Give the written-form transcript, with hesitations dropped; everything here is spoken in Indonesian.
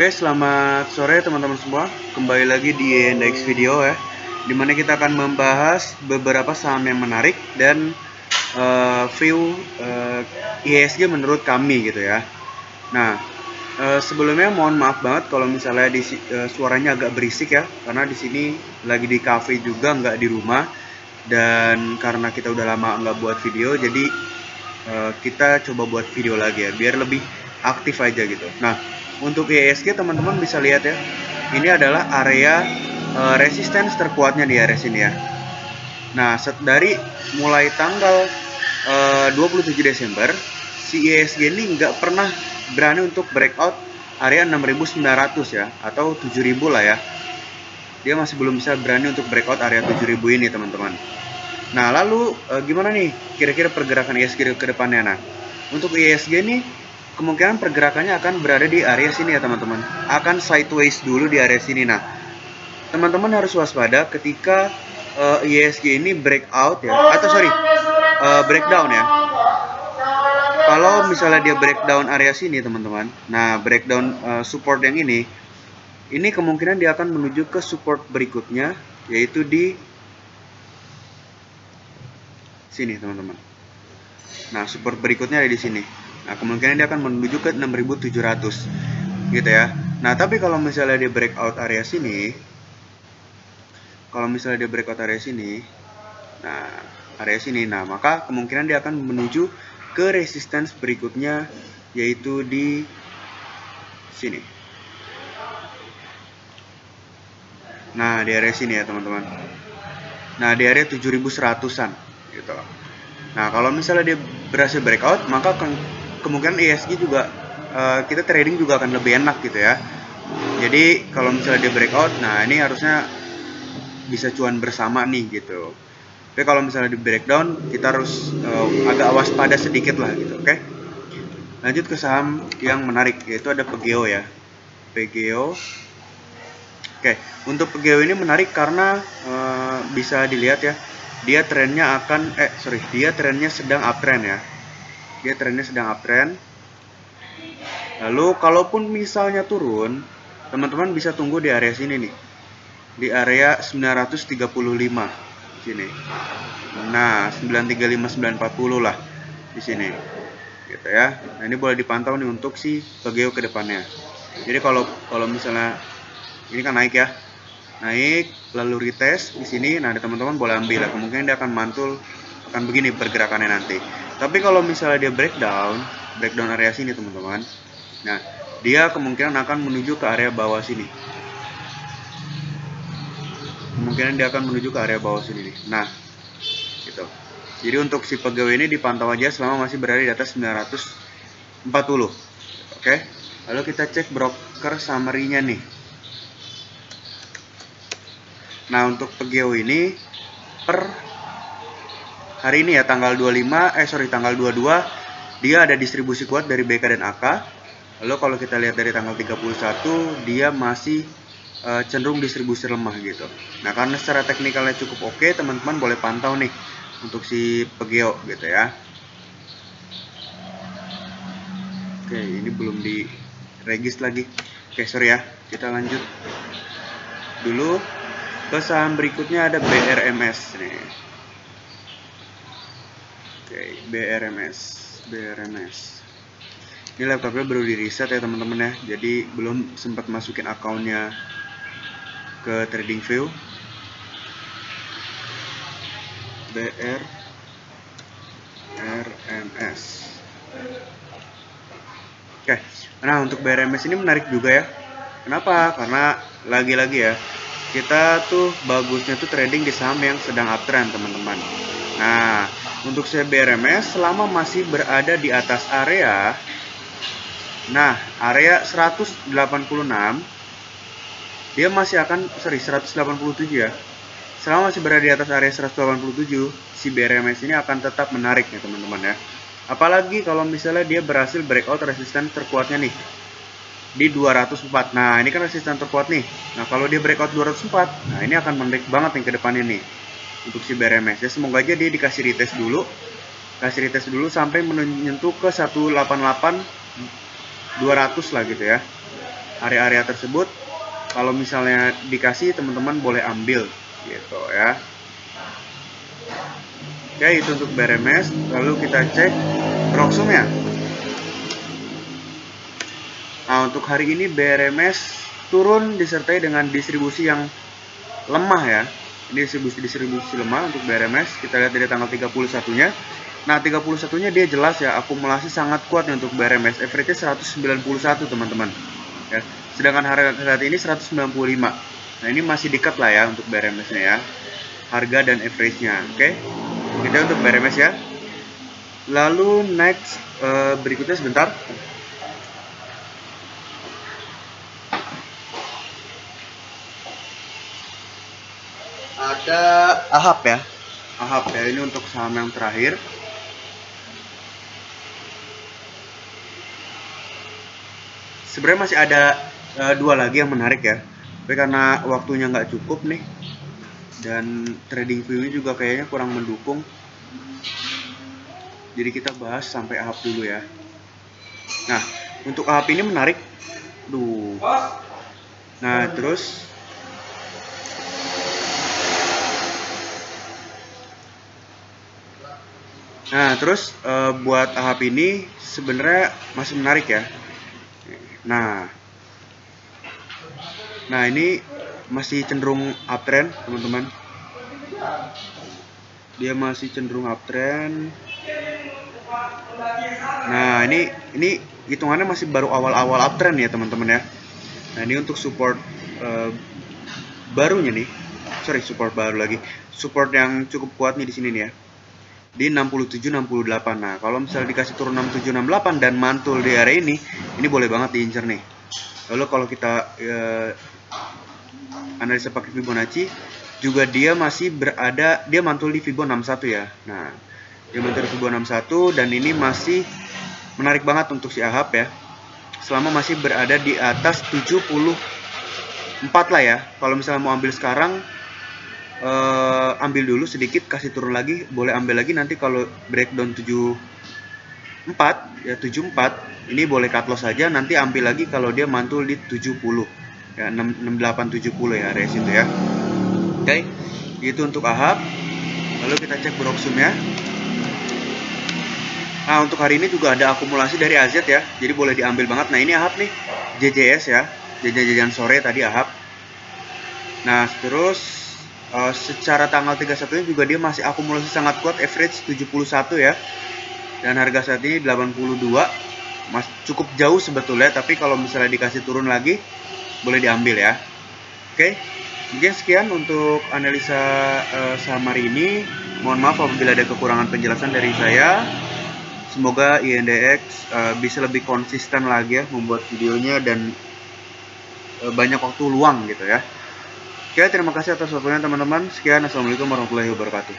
Oke, selamat sore teman-teman semua. Kembali lagi di Index Video ya, dimana kita akan membahas beberapa saham yang menarik dan view IHSG menurut kami gitu ya. Nah, sebelumnya mohon maaf banget kalau misalnya suaranya agak berisik ya, karena di sini lagi di cafe juga, nggak di rumah. Dan karena kita udah lama nggak buat video, jadi kita coba buat video lagi ya, biar lebih aktif aja gitu. Nah, untuk IHSG teman-teman bisa lihat ya, ini adalah area resistance terkuatnya di area sini ya. Nah, dari mulai tanggal 27 Desember, si IHSG ini nggak pernah berani untuk breakout area 6.900 ya, atau 7.000 lah ya. Dia masih belum bisa berani untuk breakout area 7.000 ini teman-teman. Nah, lalu gimana nih kira-kira pergerakan IHSG ke depannya? Nah, untuk IHSG ini kemungkinan pergerakannya akan berada di area sini ya teman-teman. Akan sideways dulu di area sini. Nah, teman-teman harus waspada ketika IHSG ini breakout ya, atau breakdown ya. Kalau misalnya dia breakdown area sini teman-teman, nah breakdown support yang ini kemungkinan dia akan menuju ke support berikutnya, yaitu di sini teman-teman. Nah, support berikutnya ada di sini. Nah, kemungkinan dia akan menuju ke 6.700 gitu ya. Nah, tapi kalau misalnya dia breakout area sini, nah area sini, nah maka kemungkinan dia akan menuju ke resistance berikutnya, yaitu di sini. Nah, di area sini ya teman-teman. Nah, di area 7.100-an gitu. Nah, kalau misalnya dia berhasil breakout, maka kemungkinan IHSG juga kita trading juga akan lebih enak gitu ya. Jadi kalau misalnya dia breakout, nah ini harusnya bisa cuan bersama nih gitu. Tapi kalau misalnya di breakdown, kita harus agak waspada sedikit lah gitu, oke? Lanjut ke saham yang menarik, yaitu ada Pegeo ya. Pegeo. Oke, untuk Pegeo ini menarik karena bisa dilihat ya, dia trennya sedang uptrend ya. Dia trennya sedang uptrend. Lalu kalaupun misalnya turun, teman-teman bisa tunggu di area sini nih, di area 935 sini. Nah, 935 940 lah di sini gitu ya. Nah, ini boleh dipantau nih untuk si Pegeo ke depannya. Jadi kalau misalnya ini kan naik ya, naik lalu retest di sini, nah teman-teman boleh ambil lah, kemungkinan dia akan mantul, akan begini pergerakannya nanti. Tapi kalau misalnya dia breakdown area sini teman-teman, nah dia kemungkinan akan menuju ke area bawah sini. Nih. Nah, gitu. Jadi untuk si Pegeo ini dipantau aja selama masih berada di atas 940. Oke. Lalu kita cek broker summary-nya nih. Nah, untuk Pegeo ini per hari ini ya tanggal 22 dia ada distribusi kuat dari BK dan AK. Lalu kalau kita lihat dari tanggal 31 dia masih cenderung distribusi lemah gitu. Nah, karena secara teknikalnya cukup oke, teman-teman boleh pantau nih untuk si Pegeo gitu ya. Oke, ini belum di regis lagi. Oke, sorry ya. Kita lanjut dulu ke saham berikutnya, ada BRMS nih. Oke, BRMS. Ini laptopnya baru di reset ya teman-teman ya, jadi belum sempat masukin akunnya ke TradingView. BRMS. Oke, nah untuk BRMS ini menarik juga ya. Kenapa? Karena lagi-lagi ya, kita tuh bagusnya tuh trading di saham yang sedang uptrend teman-teman. Nah, untuk BRMS selama masih berada di atas area, nah area 186, dia masih akan 187 ya. Selama masih berada di atas area 187, si BRMS ini akan tetap menarik ya teman-teman ya. Apalagi kalau misalnya dia berhasil breakout resisten terkuatnya nih di 204. Nah, ini kan resisten terkuat nih. Nah, kalau dia breakout 204, nah ini akan menarik banget nih ke depannya nih untuk si BRMS ya. Semoga aja dia dikasih retest dulu. Sampai menyentuh ke 188 200 lah gitu ya. area-area tersebut kalau misalnya dikasih, teman-teman boleh ambil gitu ya. Oke, itu untuk BRMS. Lalu kita cek Roxum-nya. Nah, untuk hari ini BRMS turun disertai dengan distribusi yang lemah ya. Ini distribusi lemah untuk BRMS. Kita lihat dari tanggal 31-nya. Nah, 31-nya dia jelas ya, akumulasi sangat kuat nih untuk BRMS. Average-nya 191, teman-teman. Ya. Sedangkan harga saat ini 195. Nah, ini masih dekat lah ya untuk BRMS-nya ya. Harga dan average-nya. Oke. Itu untuk BRMS ya. Lalu next berikutnya sebentar. Ada AHAP ya. AHAP ya, ini untuk saham yang terakhir. Sebenarnya masih ada dua lagi yang menarik ya. Tapi karena waktunya nggak cukup nih, dan trading view-nya juga kayaknya kurang mendukung, jadi kita bahas sampai AHAP dulu ya. Nah, untuk AHAP ini menarik. Nah, terus buat AHAP ini sebenarnya masih menarik ya. Nah, ini masih cenderung uptrend, teman-teman. Dia masih cenderung uptrend. Nah, ini hitungannya masih baru awal-awal uptrend ya, teman-teman ya. Nah, ini untuk support barunya nih. Support baru lagi. Support yang cukup kuat nih di sini nih ya. Di 67-68. Nah, kalau misalnya dikasih turun 67-68 dan mantul di area ini boleh banget diincar nih. Lalu kalau kita analisa pakai Fibonacci, juga dia masih berada, dia mantul di Fibo 61 ya. Nah, dia mantul di Fibo 61 dan ini masih menarik banget untuk si AHAP ya. Selama masih berada di atas 74 lah ya. Kalau misalnya mau ambil sekarang, ambil dulu sedikit, kasih turun lagi, boleh ambil lagi nanti kalau breakdown 74 ya, 74 ini boleh cut loss saja, nanti ambil lagi kalau dia mantul di 70 ya, 6870 ya area situ ya. Oke, itu untuk AHAP. Lalu kita cek Roxum ya. Nah, untuk hari ini juga ada akumulasi dari AZ ya, jadi boleh diambil banget. Nah, ini AHAP nih, JJS ya, jajan-jajan sore tadi AHAP. Nah, terus secara tanggal 31 juga dia masih akumulasi sangat kuat, average 71 ya. Dan harga saat ini 82. Cukup jauh sebetulnya, tapi kalau misalnya dikasih turun lagi boleh diambil ya. Oke. Mungkin sekian untuk analisa saham hari ini. Mohon maaf apabila ada kekurangan penjelasan dari saya. Semoga INDX bisa lebih konsisten lagi ya membuat videonya dan banyak waktu luang gitu ya. Oke, terima kasih atas waktunya teman-teman. Sekian, assalamualaikum warahmatullahi wabarakatuh.